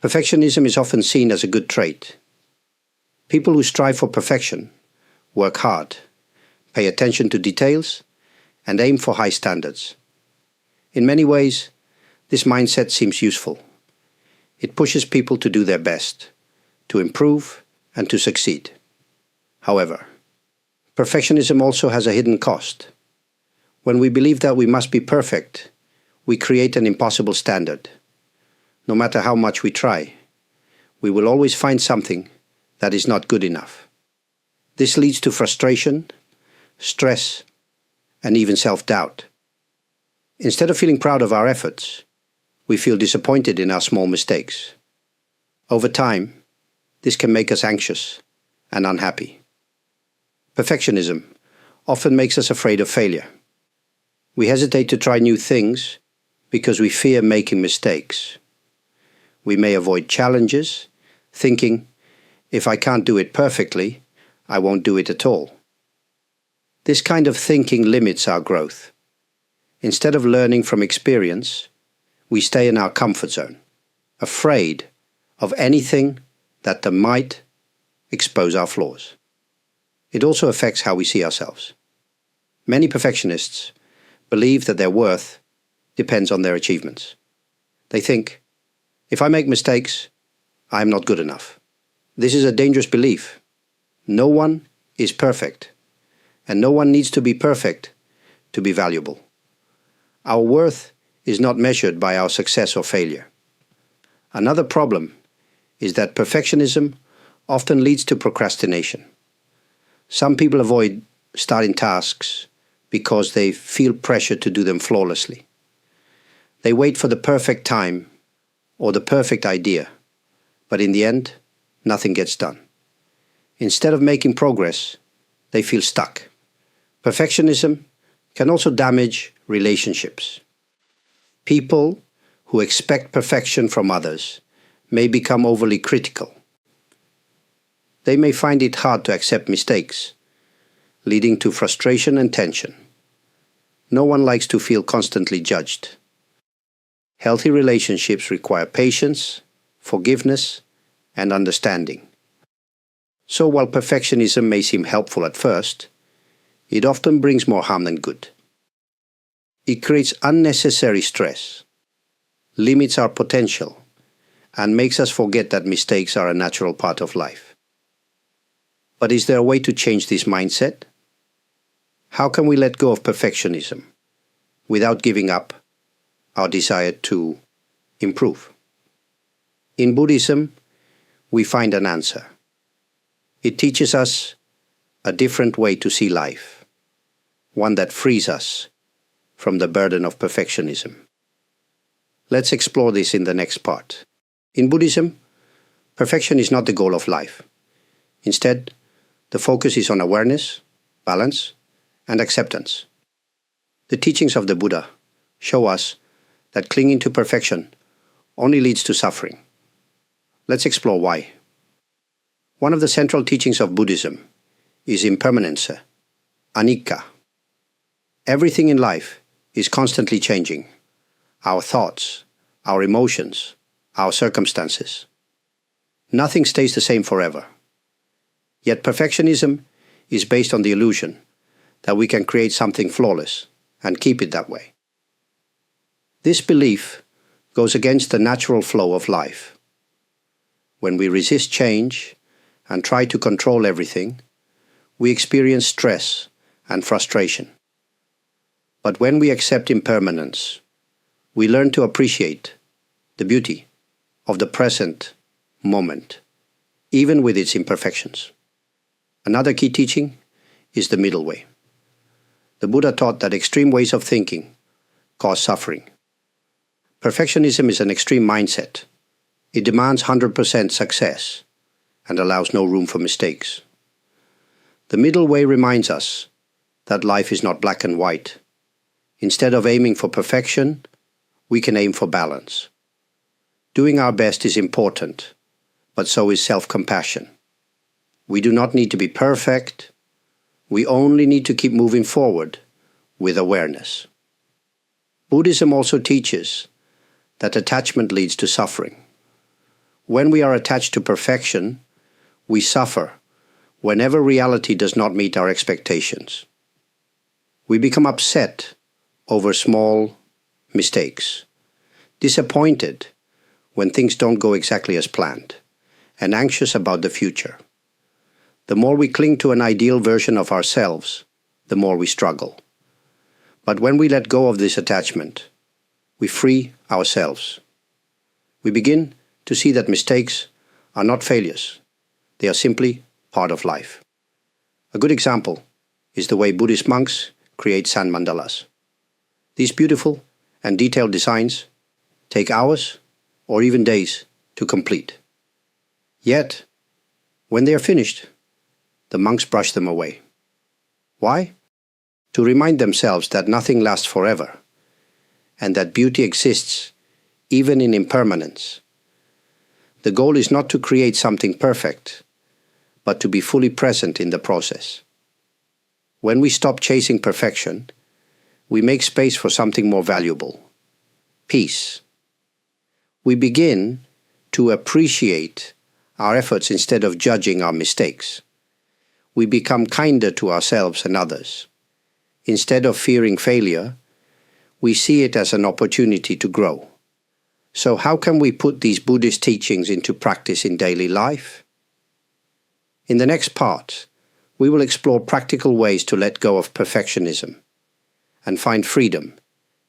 Perfectionism is often seen as a good trait. People who strive for perfection work hard, pay attention to details, and aim for high standards. In many ways, this mindset seems useful. It pushes people to do their best, to improve, and to succeed. However, perfectionism also has a hidden cost. When we believe that we must be perfect, we create an impossible standard. No matter how much we try, we will always find something that is not good enough. This leads to frustration, stress, and even self-doubt. Instead of feeling proud of our efforts, we feel disappointed in our small mistakes. Over time, this can make us anxious and unhappy. Perfectionism often makes us afraid of failure. We hesitate to try new things because we fear making mistakes. We may avoid challenges, thinking, if I can't do it perfectly, I won't do it at all. This kind of thinking limits our growth. Instead of learning from experience, we stay in our comfort zone, afraid of anything that might expose our flaws. It also affects how we see ourselves. Many perfectionists believe that their worth depends on their achievements. They think, if I make mistakes, I am not good enough. This is a dangerous belief. No one is perfect, and no one needs to be perfect to be valuable. Our worth is not measured by our success or failure. Another problem is that perfectionism often leads to procrastination. Some people avoid starting tasks because they feel pressure to do them flawlessly. They wait for the perfect time or the perfect idea, but in the end, nothing gets done. Instead of making progress, they feel stuck. Perfectionism can also damage relationships. People who expect perfection from others may become overly critical. They may find it hard to accept mistakes, leading to frustration and tension. No one likes to feel constantly judged. Healthy relationships require patience, forgiveness, and understanding. So while perfectionism may seem helpful at first, it often brings more harm than good. It creates unnecessary stress, limits our potential, and makes us forget that mistakes are a natural part of life. But is there a way to change this mindset? How can we let go of perfectionism without giving up our desire to improve? In Buddhism, we find an answer. It teaches us a different way to see life, one that frees us from the burden of perfectionism. Let's explore this in the next part. In Buddhism, perfection is not the goal of life. Instead, the focus is on awareness, balance, and acceptance. The teachings of the Buddha show us that clinging to perfection only leads to suffering. Let's explore why. One of the central teachings of Buddhism is impermanence, anicca. Everything in life is constantly changing. Our thoughts, our emotions, our circumstances. Nothing stays the same forever. Yet perfectionism is based on the illusion that we can create something flawless and keep it that way. This belief goes against the natural flow of life. When we resist change and try to control everything, we experience stress and frustration. But when we accept impermanence, we learn to appreciate the beauty of the present moment, even with its imperfections. Another key teaching is the middle way. The Buddha taught that extreme ways of thinking cause suffering. Perfectionism is an extreme mindset. It demands 100% success and allows no room for mistakes. The middle way reminds us that life is not black and white. Instead of aiming for perfection, we can aim for balance. Doing our best is important, but so is self-compassion. We do not need to be perfect. We only need to keep moving forward with awareness. Buddhism also teaches that attachment leads to suffering. When we are attached to perfection, we suffer whenever reality does not meet our expectations. We become upset over small mistakes, disappointed when things don't go exactly as planned, and anxious about the future. The more we cling to an ideal version of ourselves, the more we struggle. But when we let go of this attachment, we free ourselves. We begin to see that mistakes are not failures. They are simply part of life. A good example is the way Buddhist monks create sand mandalas. These beautiful and detailed designs take hours or even days to complete. Yet, when they are finished, the monks brush them away. Why? To remind themselves that nothing lasts forever, and that beauty exists even in impermanence. The goal is not to create something perfect, but to be fully present in the process. When we stop chasing perfection, we make space for something more valuable: peace. We begin to appreciate our efforts instead of judging our mistakes. We become kinder to ourselves and others. Instead of fearing failure, we see it as an opportunity to grow. So how can we put these Buddhist teachings into practice in daily life? In the next part, we will explore practical ways to let go of perfectionism and find freedom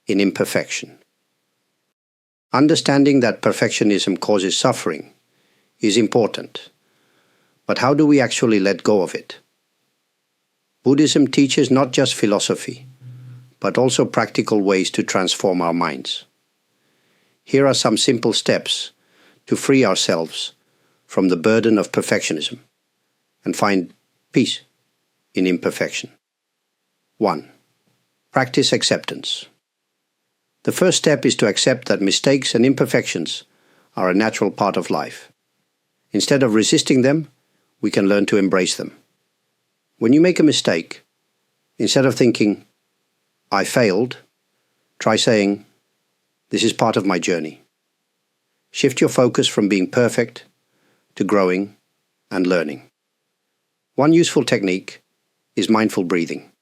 in imperfection. Understanding that perfectionism causes suffering is important, but how do we actually let go of it? Buddhism teaches not just philosophy, but also practical ways to transform our minds. Here are some simple steps to free ourselves from the burden of perfectionism and find peace in imperfection. 1. Practice acceptance. The first step is to accept that mistakes and imperfections are a natural part of life. Instead of resisting them, we can learn to embrace them. When you make a mistake, instead of thinking, "I failed," try saying, "This is part of my journey." Shift your focus from being perfect to growing and learning. One useful technique is mindful breathing.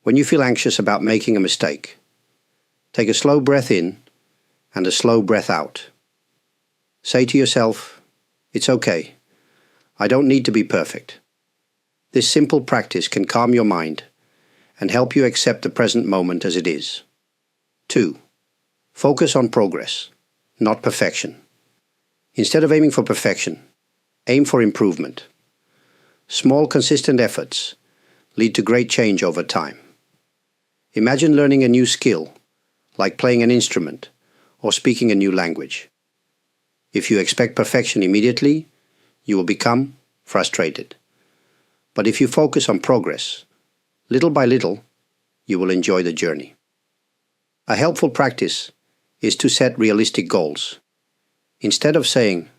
When you feel anxious about making a mistake, take a slow breath in and a slow breath out. Say to yourself, "It's okay. I don't need to be perfect." This simple practice can calm your mind and help you accept the present moment as it is. 2. Focus on progress, not perfection. Instead of aiming for perfection, aim for improvement. Small, consistent efforts lead to great change over time. Imagine learning a new skill, like playing an instrument or speaking a new language. If you expect perfection immediately, you will become frustrated. But if you focus on progress, little by little, you will enjoy the journey. A helpful practice is to set realistic goals. Instead of saying,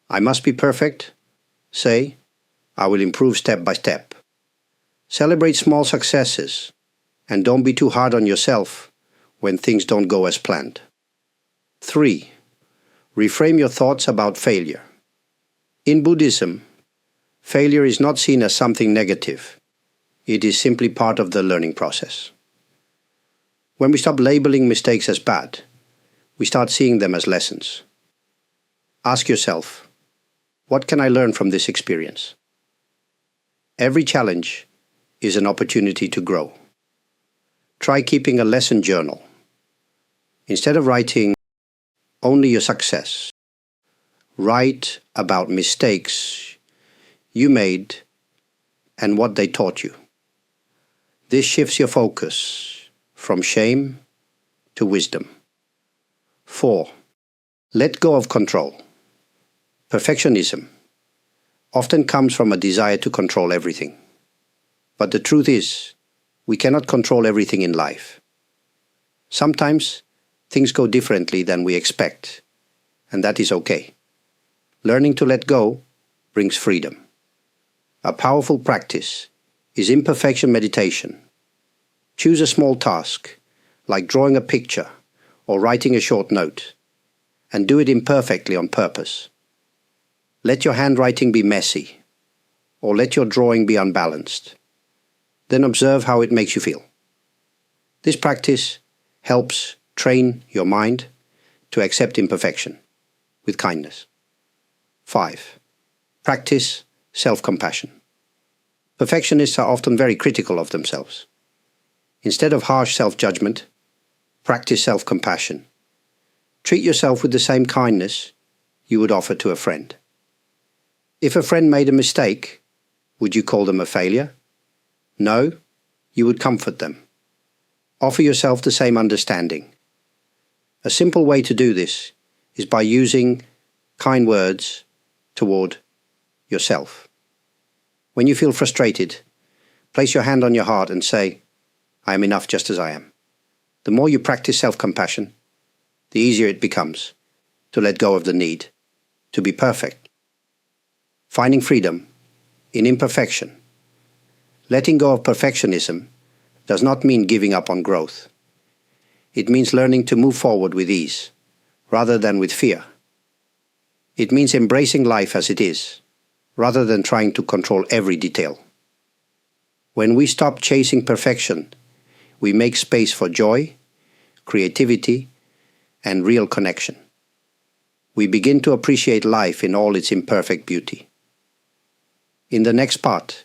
"I must be perfect," say, "I will improve step by step." Celebrate small successes and don't be too hard on yourself when things don't go as planned. 3. Reframe your thoughts about failure. In Buddhism, failure is not seen as something negative. It is simply part of the learning process. When we stop labeling mistakes as bad, we start seeing them as lessons. Ask yourself, what can I learn from this experience? Every challenge is an opportunity to grow. Try keeping a lesson journal. Instead of writing only your success, write about mistakes you made and what they taught you. This shifts your focus from shame to wisdom. 4. Let go of control. Perfectionism often comes from a desire to control everything. But the truth is, we cannot control everything in life. Sometimes things go differently than we expect, and that is okay. Learning to let go brings freedom. A powerful practice is imperfection meditation. Choose a small task, like drawing a picture or writing a short note, and do it imperfectly on purpose. Let your handwriting be messy, or let your drawing be unbalanced. Then observe how it makes you feel. This practice helps train your mind to accept imperfection with kindness. 5. Practice self-compassion. Perfectionists are often very critical of themselves. Instead of harsh self-judgment, practice self-compassion. Treat yourself with the same kindness you would offer to a friend. If a friend made a mistake, would you call them a failure? No, you would comfort them. Offer yourself the same understanding. A simple way to do this is by using kind words toward yourself. When you feel frustrated, place your hand on your heart and say, "I am enough just as I am." The more you practice self-compassion, the easier it becomes to let go of the need to be perfect. Finding freedom in imperfection. Letting go of perfectionism does not mean giving up on growth. It means learning to move forward with ease, rather than with fear. It means embracing life as it is, rather than trying to control every detail. When we stop chasing perfection, we make space for joy, creativity, and real connection. We begin to appreciate life in all its imperfect beauty. In the next part,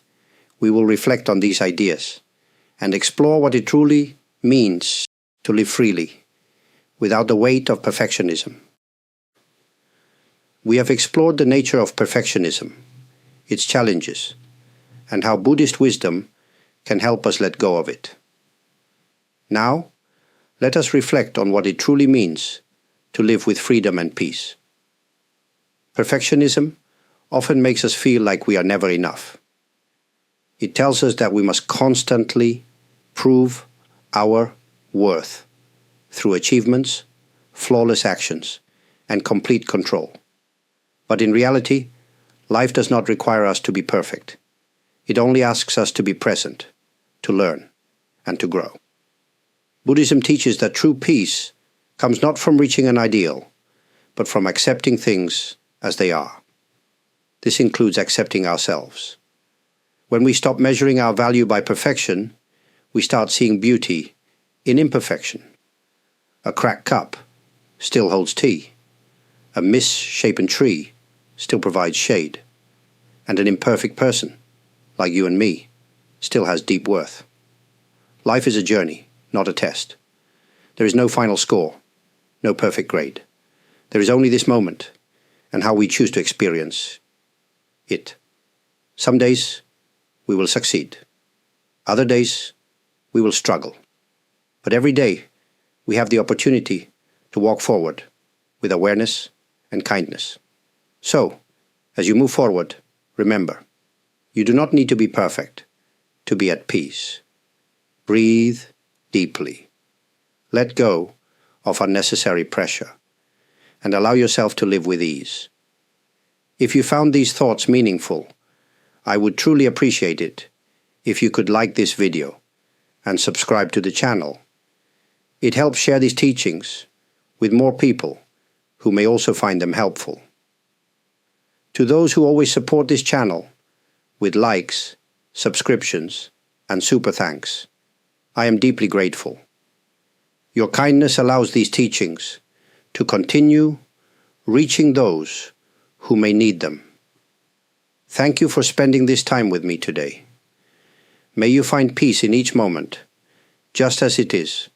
we will reflect on these ideas and explore what it truly means to live freely, without the weight of perfectionism. We have explored the nature of perfectionism, its challenges, and how Buddhist wisdom can help us let go of it. Now, let us reflect on what it truly means to live with freedom and peace. Perfectionism often makes us feel like we are never enough. It tells us that we must constantly prove our worth through achievements, flawless actions, and complete control. But in reality, life does not require us to be perfect. It only asks us to be present, to learn, and to grow. Buddhism teaches that true peace comes not from reaching an ideal, but from accepting things as they are. This includes accepting ourselves. When we stop measuring our value by perfection, we start seeing beauty in imperfection. A cracked cup still holds tea. A misshapen tree still provides shade. And an imperfect person, like you and me, still has deep worth. Life is a journey, not a test. There is no final score, no perfect grade. There is only this moment, and how we choose to experience it. Some days we will succeed. Other days we will struggle. But every day we have the opportunity to walk forward with awareness and kindness. So, as you move forward, remember, you do not need to be perfect to be at peace. Breathe deeply. Let go of unnecessary pressure and allow yourself to live with ease. If you found these thoughts meaningful, I would truly appreciate it if you could like this video and subscribe to the channel. It helps share these teachings with more people who may also find them helpful. To those who always support this channel with likes, subscriptions, and super thanks, I am deeply grateful. Your kindness allows these teachings to continue reaching those who may need them. Thank you for spending this time with me today. May you find peace in each moment, just as it is,